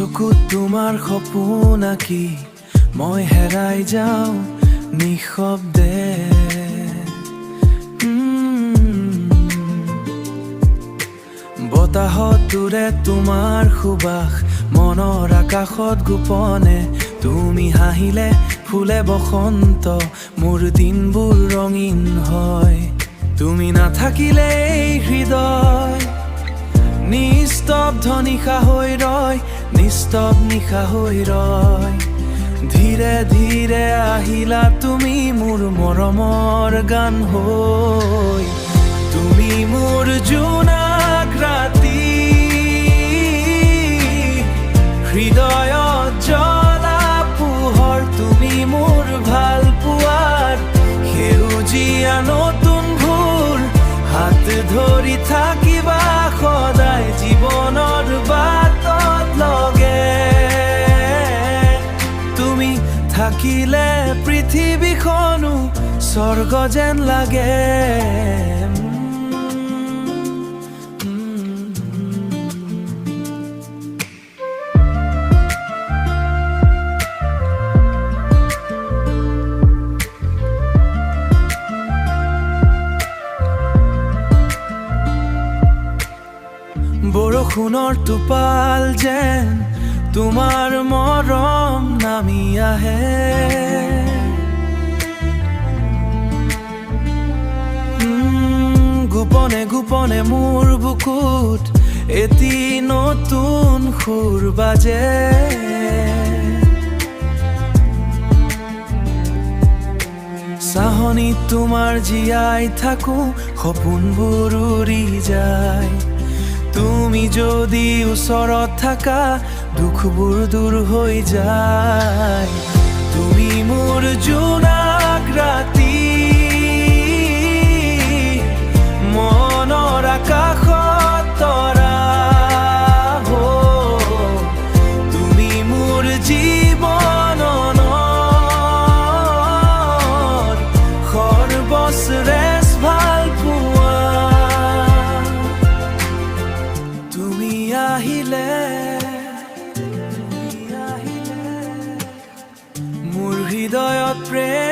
চকুত তোমাৰ সপোন আঁকি মই হেৰাই যাওঁ নিশব্দে। বতাহত উৰে তোমাৰ সুবাস, মনৰ আকাশত গোপনে তুমি হাঁহিলে ফুলে বসন্ত, মোৰ দিনবোৰ ৰঙীন হয়। তুমি নাথাকিলে এই হৃদয় নিস্তব্ধ নিশা হৈ ৰয়, নিস্তব্ধ নিশা হৈ ৰয়। ধীৰে ধীৰে আহিলা তুমি মোৰ মৰমৰ গান হৈ, তুমি মোৰ জোনাক ৰাতি, হৃদয়ত জ্বলা পোহৰ, তুমি মোৰ ভাল পোৱাৰ সেউজীয়া নতুন ভোৰ। হাত ধৰি থাকিবা সদায় জীৱনৰ বাটত লগে, তুমি থাকিলে পৃথিৱীখনো স্বৰ্গ যেন লাগে। বৰষুণৰ টোপাল যেন তোমাৰ মৰম নামি আহে, গোপনে গোপনে মোৰ বুকুত এটি নতুন সুৰ বাজে। চাহনিত তোমাৰ জীয়াই থাকো, সপোনবোৰ উৰি যায়। তুমি যদি ওচৰত থাকা দুখবোৰ দূৰ হৈ যায়। তুমি মোৰ জোনাক ৰাতি, মনৰ আকাশত তৰা হো, তুমি মোৰ জীৱনৰ সৰ্বশ্ৰেষ্ঠ ভাল পোৱা। তুমি আহিলে মোৰ হৃদয়ত প্ৰেম